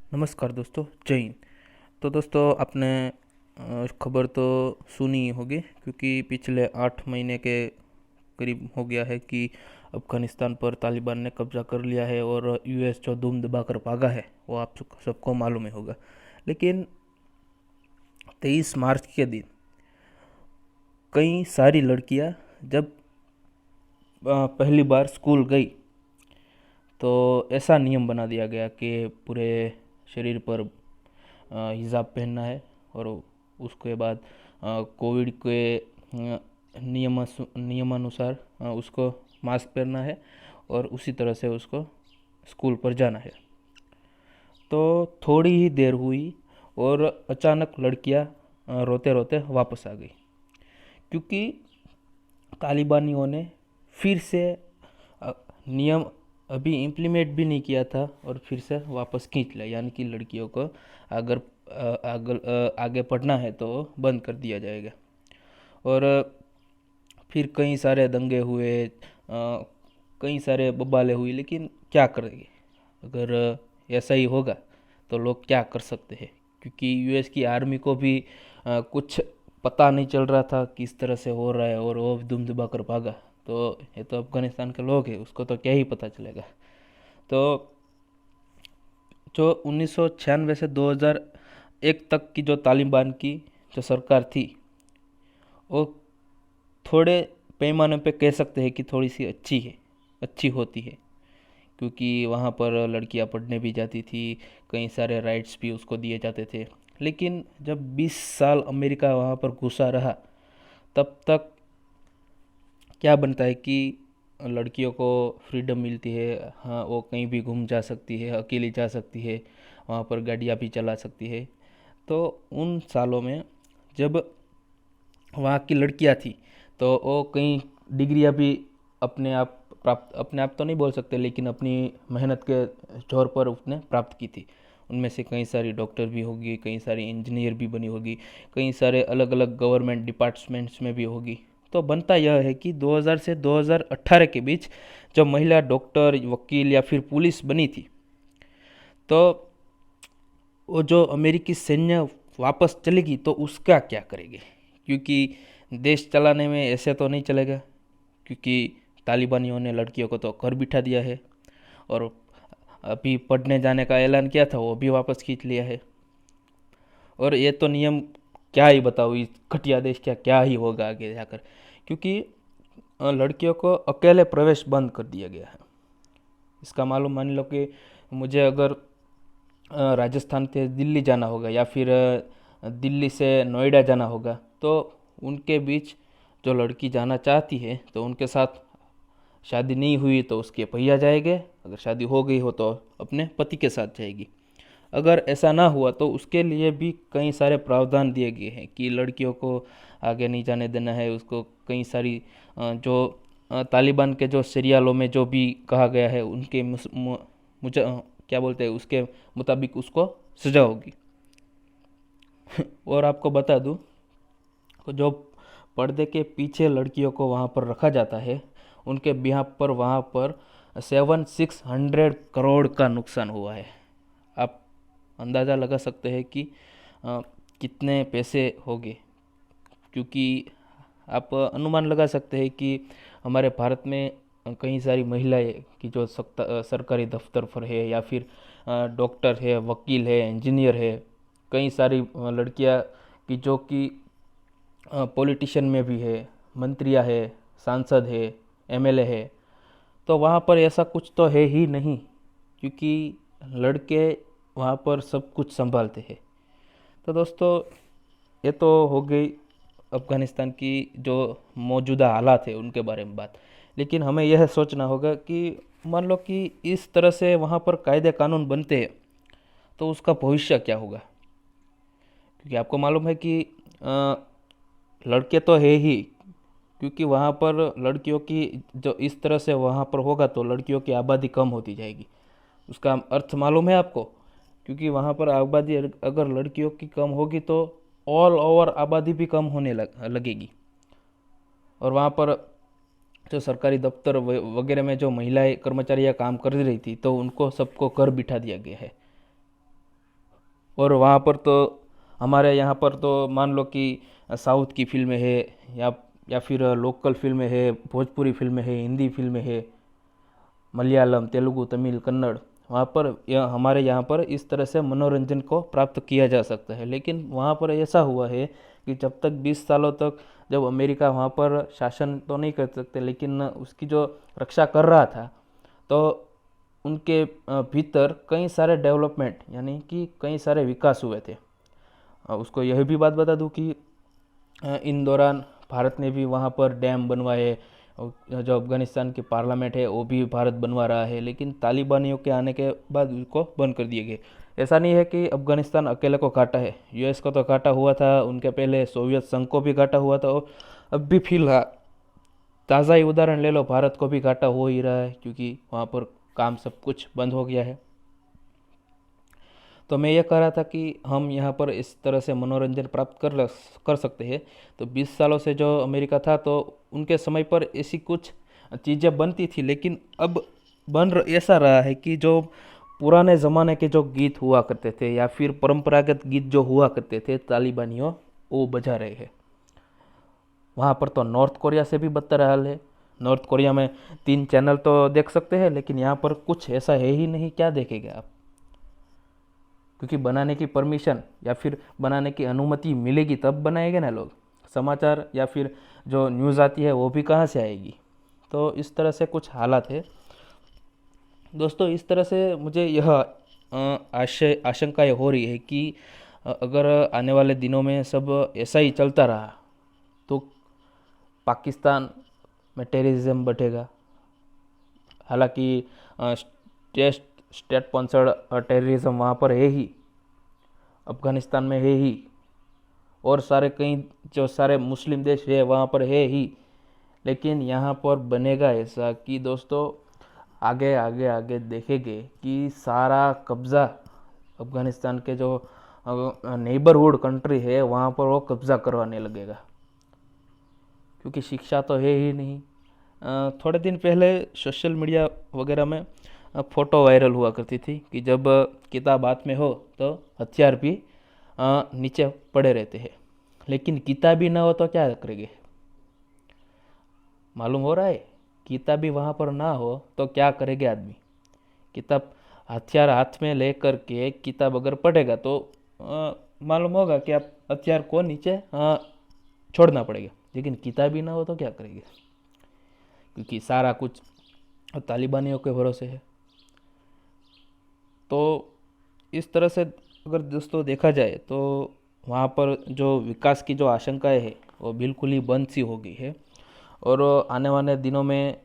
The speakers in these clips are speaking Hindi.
नमस्कार दोस्तों, जय हिंद। तो दोस्तों, आपने खबर तो सुनी ही होगी, क्योंकि पिछले 8 महीने के करीब हो गया है कि अफ़गानिस्तान पर तालिबान ने कब्जा कर लिया है और यूएस जो धूम दबाकर भागा है वो आप सबको मालूम ही होगा। लेकिन 23 मार्च के दिन कई सारी लड़कियां जब पहली बार स्कूल गई, तो ऐसा नियम बना दिया गया कि पूरे शरीर पर हिजाब पहनना है, और उसके बाद कोविड के नियमानुसार उसको मास्क पहनना है, और उसी तरह से उसको स्कूल पर जाना है। तो थोड़ी ही देर हुई और अचानक लड़कियां रोते रोते वापस आ गई, क्योंकि तालिबानियों ने फिर से नियम अभी इम्प्लीमेंट भी नहीं किया था और फिर से वापस खींच लिया, यानी कि लड़कियों को अगर आगे पढ़ना है तो बंद कर दिया जाएगा। और फिर कई सारे दंगे हुए, कई सारे बबाले हुई, लेकिन क्या करेंगे? अगर ऐसा ही होगा तो लोग क्या कर सकते हैं, क्योंकि यूएस की आर्मी को भी कुछ पता नहीं चल रहा था किस तरह से हो रहा है, और वो दुम दबा कर भागा। तो ये तो अफगानिस्तान के लोग हैं, उसको तो क्या ही पता चलेगा। तो जो 1996 से 2001 तक की जो तालिबान की जो सरकार थी, वो थोड़े पैमाने पे कह सकते हैं कि थोड़ी सी अच्छी होती है, क्योंकि वहाँ पर लड़कियाँ पढ़ने भी जाती थी, कई सारे राइट्स भी उसको दिए जाते थे। लेकिन जब 20 साल अमेरिका वहाँ पर घुसा रहा, तब तक क्या बनता है कि लड़कियों को फ्रीडम मिलती है। हाँ, वो कहीं भी घूम जा सकती है, अकेली जा सकती है, वहाँ पर गाड़ियाँ भी चला सकती है। तो उन सालों में जब वहाँ की लड़कियाँ थी, तो वो कई डिग्रियाँ भी अपने आप तो नहीं बोल सकते, लेकिन अपनी मेहनत के जोर पर उसने प्राप्त की थी। उनमें से कई सारी डॉक्टर भी होगी, कई सारी इंजीनियर भी बनी होगी, कई सारे अलग अलग गवर्नमेंट डिपार्टमेंट्स में भी होगी। तो बनता यह है कि 2000 से 2018 के बीच जो महिला डॉक्टर, वकील या फिर पुलिस बनी थी, तो वो जो अमेरिकी सैन्य वापस चलेगी तो उसका क्या करेंगे? क्योंकि देश चलाने में ऐसे तो नहीं चलेगा, क्योंकि तालिबानियों ने लड़कियों को तो कर बिठा दिया है, और अभी पढ़ने जाने का ऐलान किया था वो भी वापस खींच लिया है। और ये तो नियम क्या ही बताओ, इस घटिया देश क्या क्या ही होगा आगे जाकर, क्योंकि लड़कियों को अकेले प्रवेश बंद कर दिया गया है। इसका मालूम मान लो कि मुझे अगर राजस्थान से दिल्ली जाना होगा, या फिर दिल्ली से नोएडा जाना होगा, तो उनके बीच जो लड़की जाना चाहती है तो उनके साथ शादी नहीं हुई तो उसके भैया जाएंगे, अगर शादी हो गई हो तो अपने पति के साथ जाएगी। अगर ऐसा ना हुआ तो उसके लिए भी कई सारे प्रावधान दिए गए हैं कि लड़कियों को आगे नहीं जाने देना है। उसको कई सारी जो तालिबान के जो सीरियलों में जो भी कहा गया है, उनके मुझे क्या बोलते हैं, उसके मुताबिक उसको सजा होगी। और आपको बता दूं, जो पर्दे के पीछे लड़कियों को वहाँ पर रखा जाता है, उनके बिहाफ पर वहाँ पर 7,600 करोड़ का नुकसान हुआ है। आप अंदाज़ा लगा सकते हैं कि कितने पैसे होंगे, क्योंकि आप अनुमान लगा सकते हैं कि हमारे भारत में कई सारी महिलाएं की जो सरकारी दफ्तर पर है, या फिर डॉक्टर है, वकील है, इंजीनियर है, कई सारी लड़कियां की जो कि पॉलिटिशियन में भी है, मंत्रियां है, सांसद है, एमएलए है। तो वहाँ पर ऐसा कुछ तो है ही नहीं, क्योंकि लड़के वहाँ पर सब कुछ संभालते हैं। तो दोस्तों, ये तो हो गई अफ़गानिस्तान की जो मौजूदा हालात है उनके बारे में बात। लेकिन हमें यह सोचना होगा कि मान लो कि इस तरह से वहाँ पर कायदे कानून बनते हैं, तो उसका भविष्य क्या होगा? क्योंकि आपको मालूम है कि लड़के तो है ही, क्योंकि वहाँ पर लड़कियों की जो इस तरह से वहाँ पर होगा तो लड़कियों की आबादी कम होती जाएगी। उसका अर्थ मालूम है आपको? क्योंकि वहाँ पर आबादी अगर लड़कियों की कम होगी तो ऑल ओवर आबादी भी कम होने लगेगी। और वहाँ पर जो सरकारी दफ्तर वगैरह में जो महिलाएं कर्मचारियां काम कर रही थी, तो उनको सबको कर बिठा दिया गया है। और वहाँ पर तो हमारे यहाँ पर तो मान लो कि साउथ की फिल्में है, या या फिर लोकल फिल्में है, भोजपुरी फिल्में है, हिंदी फिल्में है, मलयालम, तेलुगु, तमिल, कन्नड़, वहाँ पर हमारे यहाँ पर इस तरह से मनोरंजन को प्राप्त किया जा सकता है। लेकिन वहाँ पर ऐसा हुआ है कि जब तक 20 सालों तक जब अमेरिका वहाँ पर शासन तो नहीं कर सकते, लेकिन उसकी जो रक्षा कर रहा था, तो उनके भीतर कई सारे डेवलपमेंट यानी कि कई सारे विकास हुए थे। उसको यह भी बात बता दूं कि इन दौरान भारत ने भी वहाँ पर डैम बनवाए, और जो अफ़गानिस्तान की पार्लियामेंट है वो भी भारत बनवा रहा है, लेकिन तालिबानियों के आने के बाद उसको बंद कर दिए गए। ऐसा नहीं है कि अफ़गानिस्तान अकेले को घाटा है, यूएस को तो घाटा हुआ था, उनके पहले सोवियत संघ को भी घाटा हुआ था, और अब भी फिलहाल ताज़ा ही उदाहरण ले लो, भारत को भी घाटा हो ही रहा है, क्योंकि वहाँ पर काम सब कुछ बंद हो गया है। तो मैं ये कह रहा था कि हम यहाँ पर इस तरह से मनोरंजन प्राप्त कर सकते हैं। तो 20 सालों से जो अमेरिका था, तो उनके समय पर ऐसी कुछ चीज़ें बनती थी, लेकिन अब ऐसा रहा है कि जो पुराने ज़माने के जो गीत हुआ करते थे या फिर परंपरागत गीत जो हुआ करते थे तालिबानियों, वो बजा रहे हैं। वहाँ पर तो नॉर्थ कोरिया से भी बदतर हाल है। नॉर्थ कोरिया में 3 चैनल तो देख सकते हैं, लेकिन यहाँ पर कुछ ऐसा है ही नहीं, क्या देखेंगे आप? क्योंकि बनाने की परमिशन या फिर बनाने की अनुमति मिलेगी तब बनाएंगे ना लोग। समाचार या फिर जो न्यूज़ आती है वो भी कहाँ से आएगी? तो इस तरह से कुछ हालात है दोस्तों। इस तरह से मुझे यह आशंकाएं हो रही है कि अगर आने वाले दिनों में सब ऐसा ही चलता रहा तो पाकिस्तान में टेररिज्म बढ़ेगा। हालांकि स्टेट स्टेट स्पॉन्सर्ड टेररिज्म वहाँ पर है ही, अफ़गानिस्तान में है ही, और सारे कई जो सारे मुस्लिम देश है वहाँ पर है ही। लेकिन यहाँ पर बनेगा ऐसा कि दोस्तों आगे आगे आगे देखेंगे कि सारा कब्ज़ा अफ़गानिस्तान के जो नेबरहुड कंट्री है वहाँ पर वो कब्ज़ा करवाने लगेगा, क्योंकि शिक्षा तो है ही नहीं। थोड़े दिन पहले सोशल मीडिया वगैरह में फ़ोटो वायरल हुआ करती थी कि जब किताब हाथ में हो तो हथियार भी नीचे पड़े रहते हैं, लेकिन किताब ही ना हो तो क्या करेंगे? मालूम हो रहा है? किताब भी वहाँ पर ना हो तो क्या करेंगे आदमी? किताब हथियार हाथ में ले कर के किताब अगर पढ़ेगा तो मालूम होगा कि आप हथियार को नीचे छोड़ना पड़ेगा, लेकिन किताब ही ना हो तो क्या करेंगे? क्योंकि सारा कुछ तालिबानियों के भरोसे है। तो इस तरह से अगर दोस्तों देखा जाए तो वहाँ पर जो विकास की जो आशंकाएं है वो बिल्कुल ही बंद सी हो गई है। और आने वाले दिनों में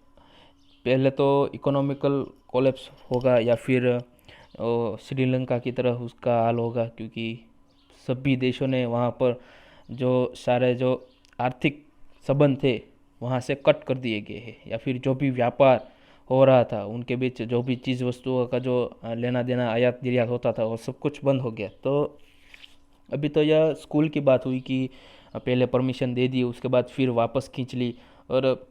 पहले तो इकोनॉमिकल कोलैप्स होगा, या फिर श्रीलंका की तरह उसका हाल होगा, क्योंकि सभी देशों ने वहाँ पर जो सारे जो आर्थिक संबंध थे वहाँ से कट कर दिए गए हैं, या फिर जो भी व्यापार हो रहा था उनके बीच, जो भी चीज़ वस्तुओं का जो लेना देना आयात निर्यात होता था वो सब कुछ बंद हो गया। तो अभी तो यह स्कूल की बात हुई कि पहले परमिशन दे दी, उसके बाद फिर वापस खींच ली, और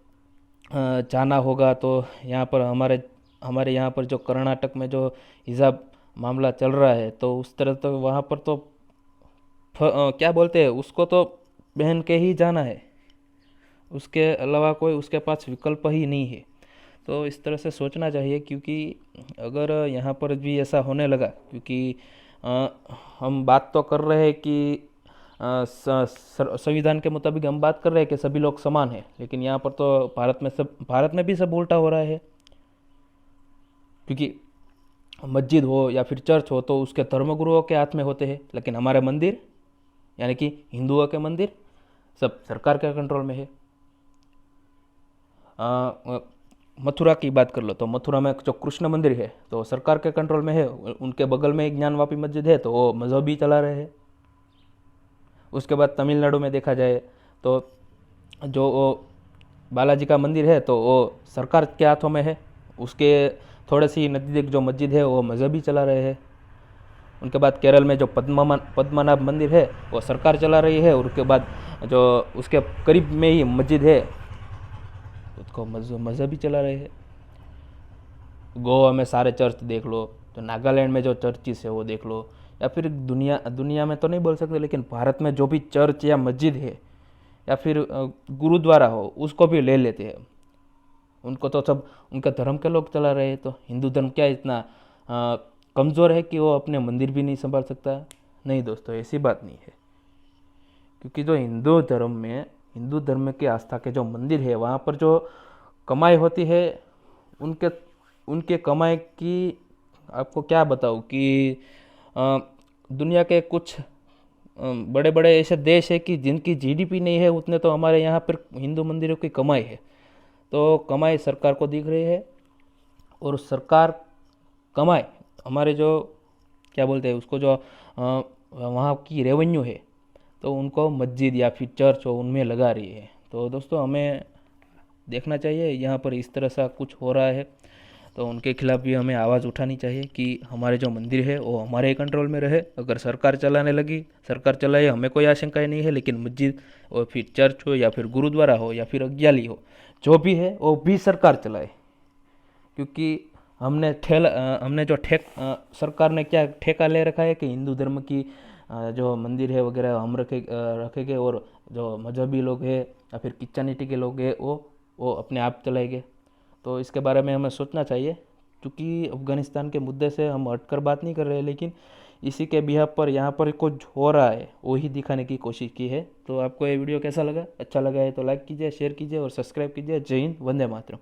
जाना होगा तो यहाँ पर हमारे हमारे यहाँ पर जो कर्नाटक में जो हिजाब मामला चल रहा है, तो उस तरह तो वहाँ पर तो क्या बोलते हैं उसको, तो पहन के ही जाना है, उसके अलावा कोई उसके पास विकल्प ही नहीं है। तो इस तरह से सोचना चाहिए, क्योंकि अगर यहाँ पर भी ऐसा होने लगा, क्योंकि अ, हम बात तो कर रहे हैं कि संविधान के मुताबिक हम बात कर रहे हैं कि सभी लोग समान हैं, लेकिन यहाँ पर तो भारत में भी सब उल्टा हो रहा है। क्योंकि मस्जिद हो या फिर चर्च हो तो उसके धर्मगुरुओं के हाथ में होते हैं, लेकिन हमारे मंदिर यानी कि हिंदुओं के मंदिर सब सरकार के कंट्रोल में है। मथुरा की बात कर लो तो मथुरा में जो कृष्ण मंदिर है तो सरकार के कंट्रोल में है, उनके बगल में एक ज्ञानवापी मस्जिद है तो वो मजहबी चला रहे हैं। उसके बाद तमिलनाडु में देखा जाए तो जो वो बालाजी का मंदिर है तो वो सरकार के हाथों में है, उसके थोड़े सी नज़दीक जो मस्जिद है वो मजहबी चला रहे हैं। उनके बाद केरल में जो पद्मनाभ मंदिर है वो सरकार चला रही है, और उसके बाद जो उसके करीब में ही मस्जिद है उसको मजहबी चला रहे हैं। गोवा में सारे चर्च देख लो, तो नागालैंड में जो चर्चिस है वो देख लो, या फिर दुनिया दुनिया में तो नहीं बोल सकते, लेकिन भारत में जो भी चर्च या मस्जिद है या फिर गुरुद्वारा हो उसको भी ले लेते हैं। उनको तो सब उनका धर्म के लोग चला रहे हैं, तो हिंदू धर्म क्या इतना कमज़ोर है कि वो अपने मंदिर भी नहीं संभाल सकता? नहीं दोस्तों, ऐसी बात नहीं है। क्योंकि जो हिंदू धर्म के आस्था के जो मंदिर है वहाँ पर जो कमाई होती है, उनके उनके कमाई की आपको क्या बताऊँ कि दुनिया के कुछ बड़े बड़े ऐसे देश है कि जिनकी जीडीपी नहीं है उतने तो हमारे यहाँ पर हिंदू मंदिरों की कमाई है। तो कमाई सरकार को दिख रही है, और सरकार कमाई हमारे जो क्या बोलते हैं उसको, जो वहाँ की रेवेन्यू है, तो उनको मस्जिद या फिर चर्च हो उनमें लगा रही है। तो दोस्तों हमें देखना चाहिए यहाँ पर इस तरह सा कुछ हो रहा है, तो उनके खिलाफ़ भी हमें आवाज़ उठानी चाहिए कि हमारे जो मंदिर है वो हमारे कंट्रोल में रहे। अगर सरकार चलाने लगी, सरकार चलाए, हमें कोई आशंका नहीं है, लेकिन मस्जिद और फिर चर्च हो या फिर गुरुद्वारा हो या फिर अज्ञाली हो, जो भी है वो भी सरकार चलाए। क्योंकि हमने जो सरकार ने क्या ठेका ले रखा है कि हिंदू धर्म की जो मंदिर है वगैरह हम रखेंगे, और जो मजहबी लोग हैं या फिर क्रिश्चियनिटी के लोग हैं वो अपने आप चलाएंगे। तो इसके बारे में हमें सोचना चाहिए, क्योंकि अफ़गानिस्तान के मुद्दे से हम हटकर बात नहीं कर रहे, लेकिन इसी के बिहाफ पर यहाँ पर कुछ हो रहा है वही दिखाने की कोशिश की है। तो आपको ये वीडियो कैसा लगा? अच्छा लगा है तो लाइक कीजिए, शेयर कीजिए और सब्सक्राइब कीजिए। जय हिंद, वंदे मातरम।